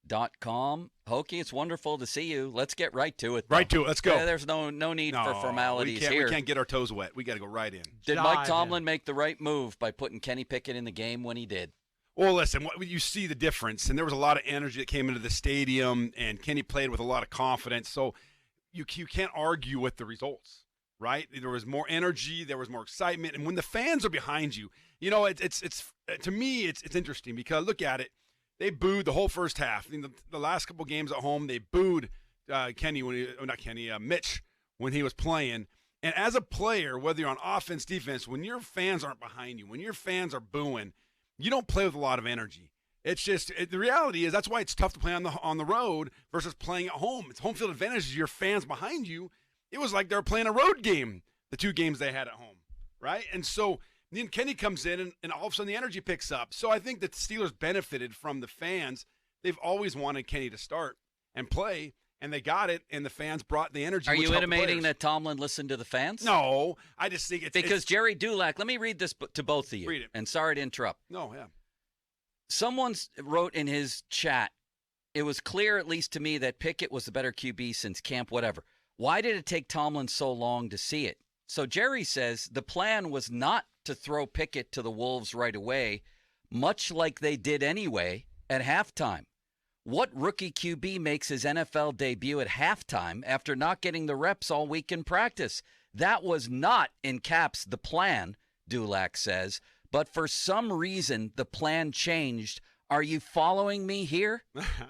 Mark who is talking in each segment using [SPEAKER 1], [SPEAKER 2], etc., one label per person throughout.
[SPEAKER 1] Pickett.com. Hoke, it's wonderful to see you. Let's get right to it, though.
[SPEAKER 2] Right to it. Let's go.
[SPEAKER 1] There's no need for formalities here.
[SPEAKER 2] We can't get our toes wet. We got to go right in.
[SPEAKER 1] Did Mike Tomlin make the right move by putting Kenny Pickett in the game when he did?
[SPEAKER 2] Well, listen, you see the difference, and there was a lot of energy that came into the stadium, and Kenny played with a lot of confidence. So you can't argue with the results, right? There was more energy, there was more excitement, and when the fans are behind you, you know, it's to me it's interesting because look at it. They booed the whole first half. I mean, the last couple games at home, they booed Mitch when he was playing. And as a player, whether you're on offense, defense, when your fans aren't behind you, when your fans are booing, you don't play with a lot of energy. It's just the reality is that's why it's tough to play on the road versus playing at home. It's home field advantage is your fans behind you. It was like they were playing a road game, the two games they had at home, right? And so then Kenny comes in, and all of a sudden the energy picks up. So I think that the Steelers benefited from the fans. They've always wanted Kenny to start and play, and they got it, and the fans brought the energy.
[SPEAKER 1] Are you intimating that Tomlin listened to the fans?
[SPEAKER 2] No, I just think
[SPEAKER 1] because Jerry Dulac. Let me read this to both of you.
[SPEAKER 2] Read it.
[SPEAKER 1] And sorry to interrupt.
[SPEAKER 2] No, yeah.
[SPEAKER 1] Someone wrote in his chat, it was clear, at least to me, that Pickett was the better QB since camp, whatever. Why did it take Tomlin so long to see it? So Jerry says the plan was not to throw Pickett to the Wolves right away, much like they did anyway at halftime. What rookie QB makes his NFL debut at halftime after not getting the reps all week in practice? That was not, in caps, the plan, Dulac says. But for some reason, the plan changed. Are you following me here?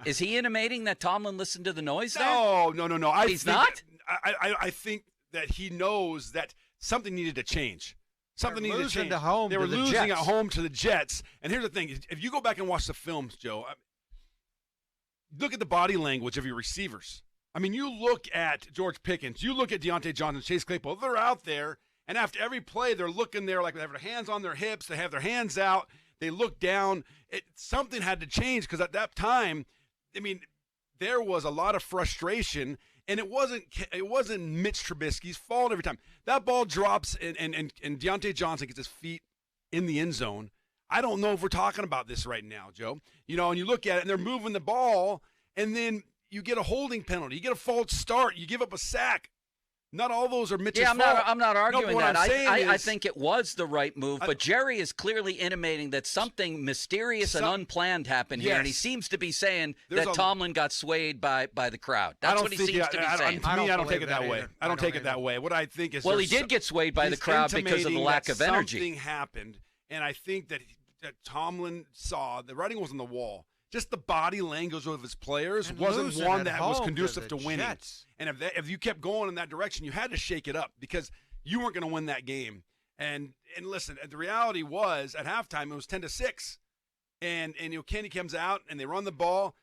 [SPEAKER 1] Is he intimating that Tomlin listened to the noise there?
[SPEAKER 2] No.
[SPEAKER 1] He's not?
[SPEAKER 2] I think that he knows that something needed to change. Something needed to change.
[SPEAKER 3] They were losing
[SPEAKER 2] at home to the Jets. And here's the thing. If you go back and watch the films, Joe, look at the body language of your receivers. I mean, you look at George Pickens. You look at Deontay Johnson, Chase Claypool. They're out there. And after every play, they're looking there like they have their hands on their hips. They have their hands out. They look down. Something had to change because at that time, I mean, there was a lot of frustration, and it wasn't Mitch Trubisky's fault every time. That ball drops, and Deontay Johnson gets his feet in the end zone. I don't know if we're talking about this right now, Joe. You know, and you look at it, and they're moving the ball, and then you get a holding penalty. You get a false start. You give up a sack. Not all those are Mitch's fault.
[SPEAKER 1] I'm not arguing that. I
[SPEAKER 2] is,
[SPEAKER 1] think it was the right move, but Jerry is clearly intimating that something mysterious and unplanned happened here, and he seems to be saying that Tomlin got swayed by the crowd. That's what he seems to be saying.
[SPEAKER 2] To me, I don't take it that way. I don't take it that way. What I think is
[SPEAKER 1] he did get swayed by the crowd because of the lack of energy.
[SPEAKER 2] Something happened, and I think that Tomlin saw the writing was on the wall. Just the body language of his players wasn't one that was conducive to winning. And if you kept going in that direction, you had to shake it up because you weren't going to win that game. And listen, the reality was at halftime it was 10-6, and Kenny comes out and they run the ball.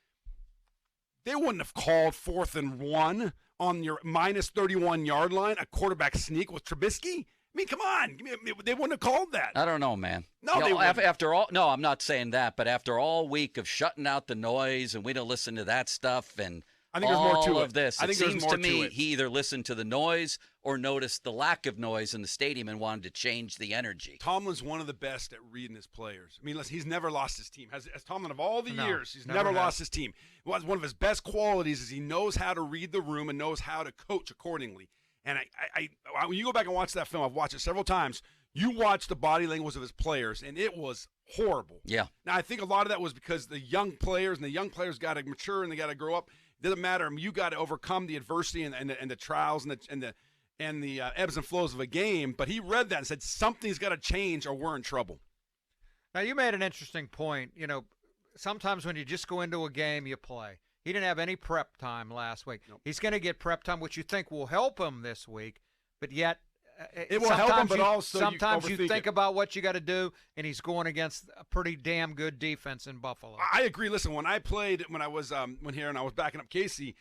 [SPEAKER 2] They wouldn't have called 4th and 1 on your minus 31-yard line, a quarterback sneak with Trubisky. I mean, come on. They wouldn't have called that.
[SPEAKER 1] I don't know, man.
[SPEAKER 2] No, they wouldn't.
[SPEAKER 1] After all, no, I'm not saying that, but after all week of shutting out the noise and we don't listen to that stuff and
[SPEAKER 2] I think there's more to
[SPEAKER 1] of this,
[SPEAKER 2] I think
[SPEAKER 1] it seems
[SPEAKER 2] more
[SPEAKER 1] to me
[SPEAKER 2] it.
[SPEAKER 1] he either listened to the noise or noticed the lack of noise in the stadium and wanted to change the energy.
[SPEAKER 2] Tomlin's one of the best at reading his players. I mean, listen, he's never lost his team. As Tomlin of all the years, he's never lost his team. One of his best qualities is he knows how to read the room and knows how to coach accordingly. And I when you go back and watch that film, I've watched it several times. You watch the body language of his players, and it was horrible.
[SPEAKER 1] Yeah.
[SPEAKER 2] Now, I think a lot of that was because the young players got to mature and they got to grow up. It doesn't matter. I mean, you got to overcome the adversity and the trials and the ebbs and flows of a game. But he read that and said something's got to change or we're in trouble.
[SPEAKER 3] Now, you made an interesting point. You know, sometimes when you just go into a game, you play. He didn't have any prep time last week. Nope. He's going to get prep time, which you think will help him this week, but yet
[SPEAKER 2] it will help him, but also
[SPEAKER 3] sometimes you think about what you got to do, and he's going against a pretty damn good defense in Buffalo.
[SPEAKER 2] I agree. Listen, when I was backing up Casey,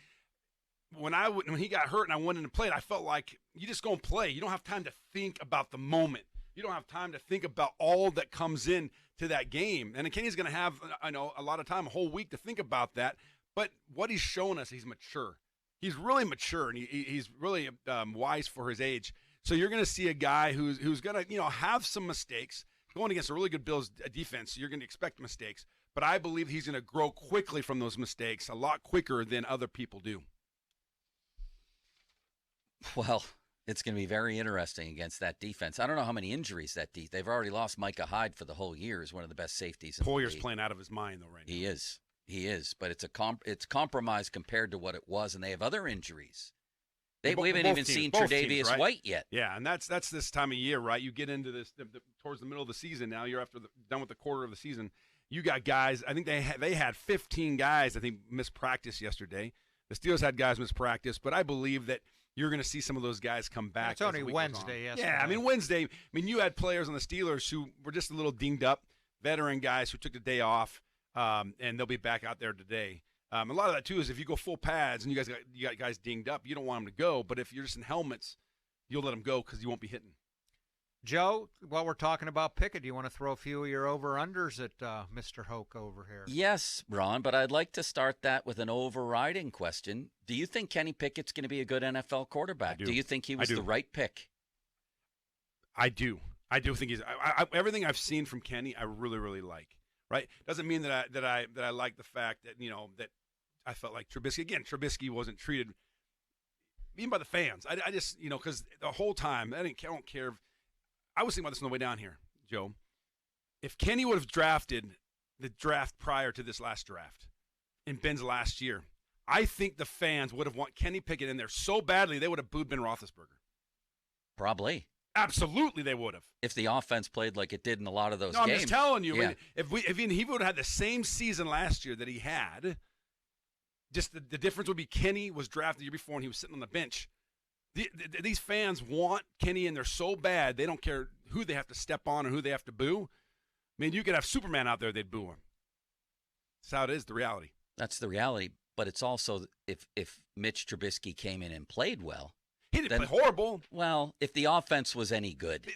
[SPEAKER 2] when he got hurt and I went in and played, I felt like you just go and play. You don't have time to think about the moment. You don't have time to think about all that comes in to that game. And Kenny's going to have, I know, a lot of time, a whole week to think about that. But what he's shown us, he's mature. He's really mature, and he's really wise for his age. So you're going to see a guy who's going to have some mistakes going against a really good Bills defense. So you're going to expect mistakes, but I believe he's going to grow quickly from those mistakes, a lot quicker than other people do.
[SPEAKER 1] Well, it's going to be very interesting against that defense. I don't know how many injuries they've already lost. Micah Hyde for the whole year is one of the best safeties in the league.
[SPEAKER 2] Poyer's playing out of his mind though right now.
[SPEAKER 1] He is, but it's compromised compared to what it was, and they have other injuries. We haven't even seen Tre'Davious
[SPEAKER 2] right?
[SPEAKER 1] White yet.
[SPEAKER 2] Yeah, and that's this time of year, right? You get into this towards the middle of the season now. You're done with the quarter of the season. You got guys. I think they had 15 guys. I think missed practice yesterday. The Steelers had guys miss practice, but I believe that you're going to see some of those guys come back.
[SPEAKER 3] It's only Wednesday. Yesterday.
[SPEAKER 2] Yeah, I mean Wednesday. I mean you had players on the Steelers who were just a little dinged up, veteran guys who took the day off, and they'll be back out there today. A lot of that too is if you go full pads and you got guys dinged up, you don't want them to go. But if you're just in helmets, you'll let them go because you won't be hitting.
[SPEAKER 3] Joe, while we're talking about Pickett, do you want to throw a few of your over-unders at Mr. Hoke over here?
[SPEAKER 1] Yes, Ron, but I'd like to start that with an overriding question. Do you think Kenny Pickett's going to be a good NFL quarterback? Do you think he was the right pick?
[SPEAKER 2] I do. I do think he's. Everything I've seen from Kenny, I really, really like. Right? Doesn't mean that I like the fact that that I felt like Trubisky. Again, Trubisky wasn't treated even by the fans. I just because the whole time I don't care. I was thinking about this on the way down here, Joe. If Kenny would have drafted the draft prior to this last draft in Ben's last year, I think the fans would have want Kenny Pickett in there so badly they would have booed Ben Roethlisberger.
[SPEAKER 1] Probably.
[SPEAKER 2] Absolutely, they would have.
[SPEAKER 1] If the offense played like it did in a lot of those
[SPEAKER 2] games.
[SPEAKER 1] games.
[SPEAKER 2] I'm just telling you.
[SPEAKER 1] Yeah.
[SPEAKER 2] If he would have had the same season last year that he had, just the difference would be Kenny was drafted the year before and he was sitting on the bench. These fans want Kenny in there so bad, they don't care who they have to step on or who they have to boo. I mean, you could have Superman out there, they'd boo him. That's how it is, the reality.
[SPEAKER 1] That's the reality, but it's also if Mitch Trubisky came in and played well.
[SPEAKER 2] He didn't play horrible.
[SPEAKER 1] Well, if the offense was any good.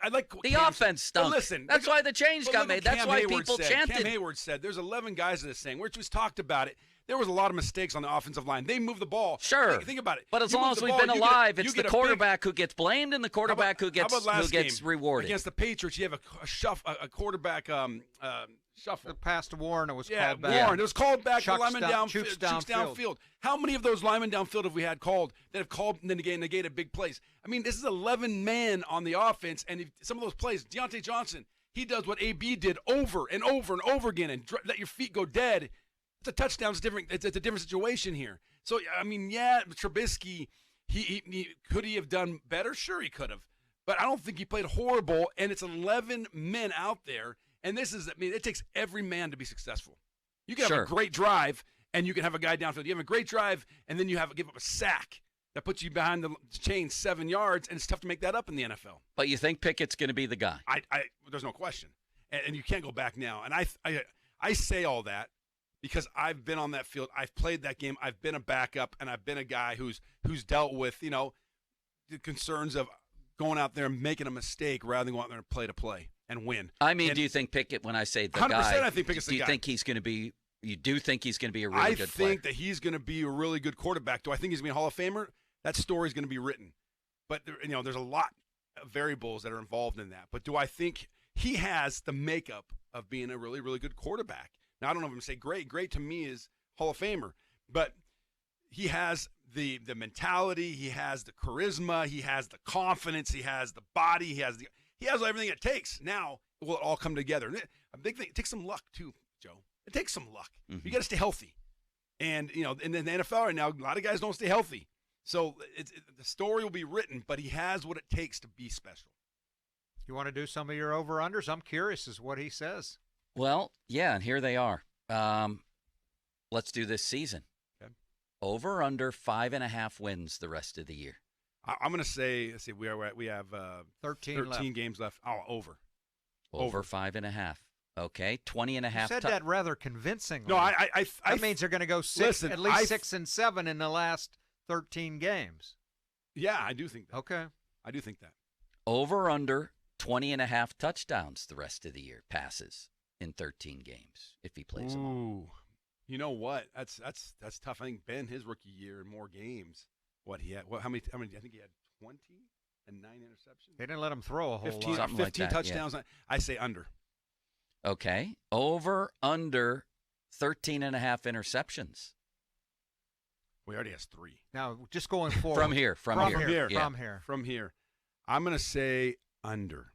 [SPEAKER 2] I like
[SPEAKER 1] the offense stunk.
[SPEAKER 2] Listen,
[SPEAKER 1] that's why the change got made. That's why people chanted.
[SPEAKER 2] Cam Hayward said, there's 11 guys that are saying, which was talked about it. There was a lot of mistakes on the offensive line. They moved the ball.
[SPEAKER 1] Sure.
[SPEAKER 2] Think about it.
[SPEAKER 1] But as long as we've been alive, it's the quarterback who gets blamed and the quarterback who gets rewarded.
[SPEAKER 2] Against the Patriots, you have a quarterback shuffle.
[SPEAKER 3] The pass to Warren, it was called back.
[SPEAKER 2] Warren. It was called back.
[SPEAKER 3] Chucks
[SPEAKER 2] lineman downfield. How many of those linemen downfield have we had called that have called and then negated big plays? I mean, this is 11 men on the offense, and some of those plays, Deontay Johnson, he does what AB did over and over and over again and let your feet go dead. It's a touchdown. It's a different situation here. So, I mean, Trubisky, could he have done better? Sure, he could have. But I don't think he played horrible, and it's 11 men out there. And it takes every man to be successful. You can have a great drive, and you can have a guy downfield. You have a great drive, and then you give up a sack that puts you behind the chain 7 yards, and it's tough to make that up in the NFL.
[SPEAKER 1] But you think Pickett's going to be the guy?
[SPEAKER 2] There's no question. And you can't go back now. And I say all that because I've been on that field. I've played that game. I've been a backup, and I've been a guy who's dealt with, the concerns of going out there and making a mistake rather than going out there and play to play and win.
[SPEAKER 1] I mean, do you think Pickett, when I say the 100%,
[SPEAKER 2] guy, I think Pickett's the guy.
[SPEAKER 1] Do you think he's going to be – you do think he's going to be a really good player?
[SPEAKER 2] I think that he's going to be a really good quarterback. Do I think he's going to be a Hall of Famer? That story's going to be written. But, there's a lot of variables that are involved in that. But do I think he has the makeup of being a really, really good quarterback? Now, I don't know if I'm going to say great. Great to me is Hall of Famer. But he has the mentality. He has the charisma. He has the confidence. He has the body. He has everything it takes. Now, will it all come together? A big thing. It takes some luck, too, Joe. It takes some luck. Mm-hmm. You got to stay healthy. And, in the NFL right now, a lot of guys don't stay healthy. So the story will be written, but he has what it takes to be special.
[SPEAKER 3] You want to do some of your over-unders? I'm curious as what he says.
[SPEAKER 1] Well, yeah, and here they are. Let's do this season.
[SPEAKER 2] Okay.
[SPEAKER 1] Over, under 5.5 wins the rest of the year.
[SPEAKER 2] I'm going to say, let's see, we have 13 games left. Oh, over.
[SPEAKER 1] Over 5.5. Okay, 20.5.
[SPEAKER 3] You said that rather convincingly.
[SPEAKER 2] No,
[SPEAKER 3] that means they're going to go at least 6 and 7 in the last 13 games.
[SPEAKER 2] Yeah, I do think that.
[SPEAKER 3] Okay.
[SPEAKER 2] I do think that.
[SPEAKER 1] Over, under 20.5 touchdowns the rest of the year, passes in 13 games if he plays them all.
[SPEAKER 2] Ooh, you know what? That's tough. I think Ben, his rookie year, in more games. What he had? How many? I think he had 20 and 9 interceptions.
[SPEAKER 3] They didn't let him throw a whole
[SPEAKER 2] 15,
[SPEAKER 3] lot.
[SPEAKER 2] 15 touchdowns. Yeah. I say under.
[SPEAKER 1] Okay. Over, under 13.5 interceptions.
[SPEAKER 2] We already has 3.
[SPEAKER 3] Now, just going forward.
[SPEAKER 1] From here.
[SPEAKER 3] Yeah.
[SPEAKER 2] From here. I'm going to say under.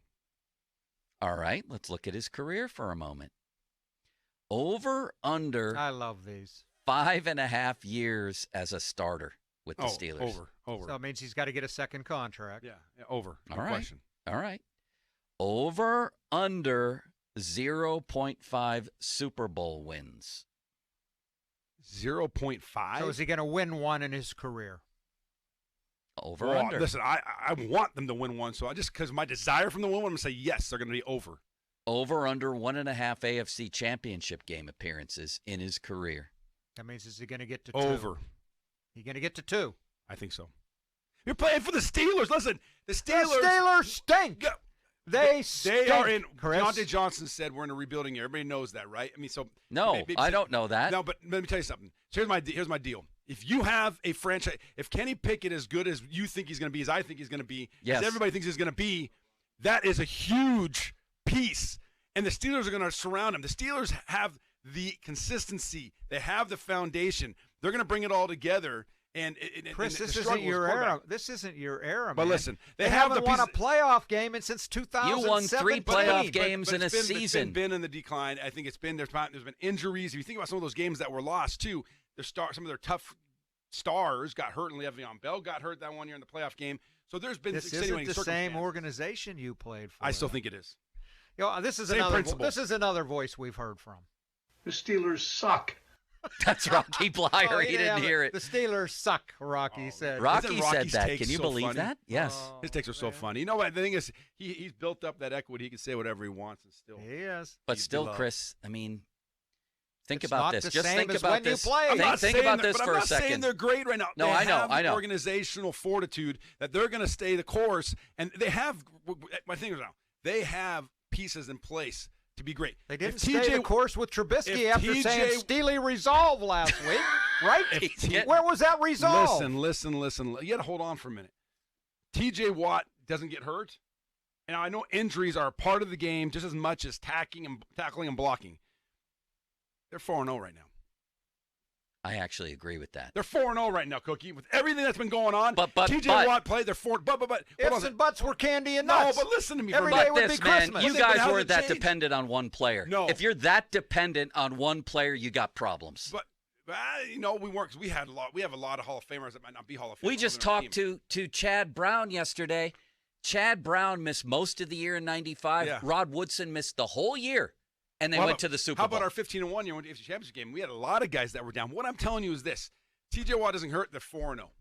[SPEAKER 1] All right. Let's look at his career for a moment. Over, under
[SPEAKER 3] I love these.
[SPEAKER 1] 5.5 years as a starter with the Steelers.
[SPEAKER 2] Over.
[SPEAKER 3] So it means he's got to get a second contract.
[SPEAKER 2] Yeah, over. No
[SPEAKER 1] All right.
[SPEAKER 2] question.
[SPEAKER 1] All right. Over, under 0.5 Super Bowl wins.
[SPEAKER 2] 0.5?
[SPEAKER 3] So is he going to win one in his career?
[SPEAKER 1] Over,
[SPEAKER 2] Well,
[SPEAKER 1] under.
[SPEAKER 2] listen, I want them to win one, so I just because my desire from the win one, I'm going to say yes, they're going to be over.
[SPEAKER 1] Over, under 1.5 AFC championship game appearances in his career.
[SPEAKER 3] That means is he going to get to 2?
[SPEAKER 2] Over.
[SPEAKER 3] He's going to get to 2.
[SPEAKER 2] I think so. You're playing for the Steelers. Listen, the Steelers.
[SPEAKER 3] The Steelers stink.
[SPEAKER 2] Yeah,
[SPEAKER 3] They stink.
[SPEAKER 2] They are in.
[SPEAKER 3] Chris.
[SPEAKER 2] Deontay Johnson said we're in a rebuilding year. Everybody knows that, right? I mean, so
[SPEAKER 1] No, I don't know that.
[SPEAKER 2] No, but let me tell you something. So here's my deal. If you have a franchise, if Kenny Pickett is good as you think he's going to be, as I think he's going to be,
[SPEAKER 1] Yes.
[SPEAKER 2] as everybody thinks he's going to be, that is a huge piece. And the Steelers are going to surround him. The Steelers have the consistency. They have the foundation. They're going to bring it all together. And
[SPEAKER 3] Chris,
[SPEAKER 2] and
[SPEAKER 3] this
[SPEAKER 2] the
[SPEAKER 3] isn't
[SPEAKER 2] struggle
[SPEAKER 3] your
[SPEAKER 2] was quarterback.
[SPEAKER 3] era. This isn't your era,
[SPEAKER 2] But
[SPEAKER 3] man.
[SPEAKER 2] listen,
[SPEAKER 3] they
[SPEAKER 2] have
[SPEAKER 3] haven't
[SPEAKER 2] the
[SPEAKER 3] won a
[SPEAKER 2] pieces-
[SPEAKER 3] playoff game in since 2017.
[SPEAKER 1] You won 3 playoff games in a
[SPEAKER 2] it's
[SPEAKER 1] season.
[SPEAKER 2] been in the decline. I think it's been there's been injuries. If you think about some of those games that were lost too, some of their tough stars got hurt, and Le'Veon Bell got hurt that one year in the playoff game. So there's been
[SPEAKER 3] This
[SPEAKER 2] extenuating
[SPEAKER 3] isn't the same
[SPEAKER 2] circumstances.
[SPEAKER 3] organization you played for.
[SPEAKER 2] I still think it is.
[SPEAKER 3] You know, this is
[SPEAKER 2] Same
[SPEAKER 3] another.
[SPEAKER 2] principle.
[SPEAKER 3] This is another voice we've heard from.
[SPEAKER 4] The Steelers suck.
[SPEAKER 1] That's Rocky Blyer.
[SPEAKER 3] Oh,
[SPEAKER 1] he didn't hear it.
[SPEAKER 3] The Steelers suck, Rocky said.
[SPEAKER 1] Rocky
[SPEAKER 2] Isn't
[SPEAKER 1] said
[SPEAKER 2] Rocky's
[SPEAKER 1] that.
[SPEAKER 2] take
[SPEAKER 1] Can you
[SPEAKER 2] so
[SPEAKER 1] believe
[SPEAKER 2] funny?
[SPEAKER 1] that? Yes.
[SPEAKER 3] Oh,
[SPEAKER 2] His takes are so
[SPEAKER 3] man.
[SPEAKER 2] funny. You know what? The thing is, he's built up that equity. He can say whatever he wants and still.
[SPEAKER 3] He is.
[SPEAKER 1] But
[SPEAKER 2] he's
[SPEAKER 1] still,
[SPEAKER 2] beloved.
[SPEAKER 1] Chris, I mean, think
[SPEAKER 3] It's
[SPEAKER 1] about
[SPEAKER 3] not
[SPEAKER 1] this.
[SPEAKER 3] the
[SPEAKER 1] Just
[SPEAKER 3] same
[SPEAKER 1] think
[SPEAKER 3] as
[SPEAKER 1] about
[SPEAKER 3] when you
[SPEAKER 1] this.
[SPEAKER 3] play.
[SPEAKER 2] I'm not
[SPEAKER 1] Think
[SPEAKER 2] saying
[SPEAKER 1] about
[SPEAKER 2] that,
[SPEAKER 1] this
[SPEAKER 2] but
[SPEAKER 1] for
[SPEAKER 2] I'm
[SPEAKER 1] a
[SPEAKER 2] not saying
[SPEAKER 1] second.
[SPEAKER 2] they're great right now.
[SPEAKER 1] No,
[SPEAKER 2] They
[SPEAKER 1] I know,
[SPEAKER 2] have
[SPEAKER 1] I
[SPEAKER 2] the
[SPEAKER 1] know.
[SPEAKER 2] organizational fortitude that they're going to stay the course, and they have. My thing is now they have pieces in place to be great.
[SPEAKER 3] They didn't
[SPEAKER 2] If
[SPEAKER 3] stay the course with Trubisky
[SPEAKER 2] if
[SPEAKER 3] after
[SPEAKER 2] TJ
[SPEAKER 3] saying Steely resolve last week, right?
[SPEAKER 1] If-
[SPEAKER 3] Where was that resolve?
[SPEAKER 2] Listen. You got to hold on for a minute. TJ Watt doesn't get hurt, and I know injuries are a part of the game just as much as tackling and blocking. They're 4-0 right now.
[SPEAKER 1] I actually agree with that.
[SPEAKER 2] They're 4-0 right now, Cookie. With everything that's been going on,
[SPEAKER 1] But-
[SPEAKER 2] TJ Watt played. They're 4. But hold
[SPEAKER 3] Ifs
[SPEAKER 2] on.
[SPEAKER 3] and buts were candy and
[SPEAKER 2] No,
[SPEAKER 3] nuts.
[SPEAKER 2] but listen to me.
[SPEAKER 3] Every
[SPEAKER 2] for a
[SPEAKER 3] day
[SPEAKER 2] minute.
[SPEAKER 3] would be
[SPEAKER 1] This, man,
[SPEAKER 3] Christmas.
[SPEAKER 1] you
[SPEAKER 2] But
[SPEAKER 1] guys
[SPEAKER 2] hasn't
[SPEAKER 1] weren't that
[SPEAKER 2] changed.
[SPEAKER 1] dependent on one player.
[SPEAKER 2] No.
[SPEAKER 1] If you're that dependent on one player, you got problems.
[SPEAKER 2] But we weren't. 'Cause we have a lot of Hall of Famers that might not be Hall of Famers.
[SPEAKER 1] We just
[SPEAKER 2] on our
[SPEAKER 1] talked
[SPEAKER 2] team.
[SPEAKER 1] to Chad Brown yesterday. Chad Brown missed most of the year in '95.
[SPEAKER 2] Yeah.
[SPEAKER 1] Rod Woodson missed the whole year, and they
[SPEAKER 2] Well,
[SPEAKER 1] went to the Super
[SPEAKER 2] How
[SPEAKER 1] Bowl.
[SPEAKER 2] about our 15-1 year when we went to the AFC Championship game? We had a lot of guys that were down. What I'm telling you is this: TJ Watt doesn't hurt. They're 4-0,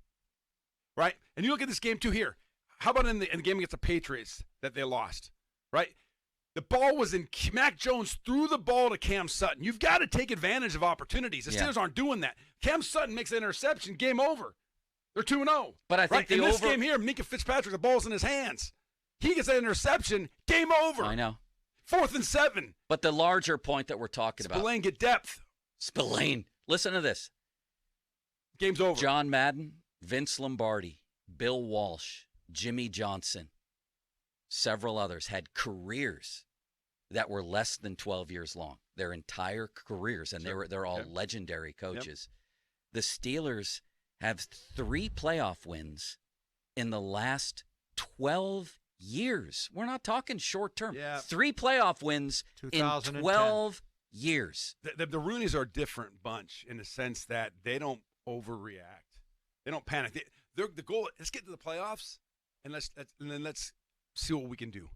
[SPEAKER 2] right? And you look at this game too here. How about in the game against the Patriots that they lost, right? The ball was in. Mac Jones threw the ball to Cam Sutton. You've got to take advantage of opportunities. The
[SPEAKER 1] Yeah.
[SPEAKER 2] Steelers aren't doing that. Cam Sutton makes an interception. Game over. They're 2-0.
[SPEAKER 1] But I think
[SPEAKER 2] right?
[SPEAKER 1] the
[SPEAKER 2] in this
[SPEAKER 1] over-
[SPEAKER 2] game here, Minka Fitzpatrick, the ball's in his hands. He gets that interception. Game over.
[SPEAKER 1] I know.
[SPEAKER 2] 4th and 7.
[SPEAKER 1] But the larger point that we're talking about,
[SPEAKER 2] Spillane get depth.
[SPEAKER 1] Spillane. Listen to this.
[SPEAKER 2] Game's over.
[SPEAKER 1] John Madden, Vince Lombardi, Bill Walsh, Jimmy Johnson, several others had careers that were less than 12 years long. Their entire careers, and they're all
[SPEAKER 2] Yep.
[SPEAKER 1] legendary coaches. The Steelers have 3 playoff wins in the last 12 years. We're not talking short term.
[SPEAKER 2] Yeah.
[SPEAKER 1] 3 playoff wins in
[SPEAKER 3] 2010.
[SPEAKER 1] 12 years.
[SPEAKER 2] The Roonies are a different bunch in the sense that they don't overreact. They don't panic. The goal, let's get to the playoffs, and let's see what we can do.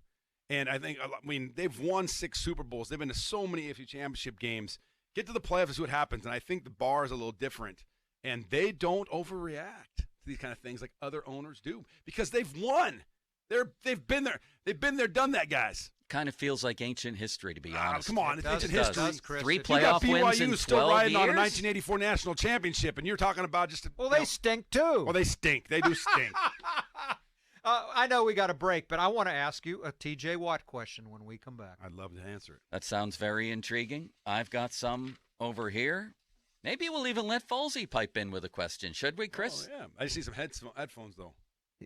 [SPEAKER 2] And I mean, they've won 6 Super Bowls. They've been to so many AFC Championship games. Get to the playoffs and see what happens. And I think the bar is a little different. And they don't overreact to these kind of things like other owners do because they've won. They've been there. They've been there, done that, guys.
[SPEAKER 1] Kind of feels like ancient history, to be honest.
[SPEAKER 2] Come on,
[SPEAKER 3] It
[SPEAKER 2] it's
[SPEAKER 3] does,
[SPEAKER 2] ancient
[SPEAKER 3] it
[SPEAKER 2] history.
[SPEAKER 3] does, Chris.
[SPEAKER 1] 3
[SPEAKER 3] If
[SPEAKER 2] You got
[SPEAKER 1] playoff wins in
[SPEAKER 2] BYU still
[SPEAKER 1] 12
[SPEAKER 2] riding on a
[SPEAKER 1] years?
[SPEAKER 2] 1984 national championship, and you're talking about just
[SPEAKER 3] Well, they stink too.
[SPEAKER 2] well, they stink. They do stink.
[SPEAKER 3] I know we got a break, but I want to ask you a TJ Watt question when we come back.
[SPEAKER 2] I'd love to answer it.
[SPEAKER 1] That sounds very intriguing. I've got some over here. Maybe we'll even let Folsey pipe in with a question. Should we, Chris?
[SPEAKER 2] Oh, yeah. I just need some headphones though.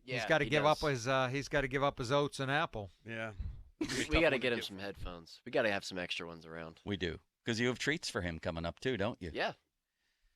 [SPEAKER 3] He's got to give up his oats and apple.
[SPEAKER 2] Yeah.
[SPEAKER 5] We got to get him some headphones. We got to have some extra ones around.
[SPEAKER 1] We do. Because you have treats for him coming up, too, don't you?
[SPEAKER 5] Yeah.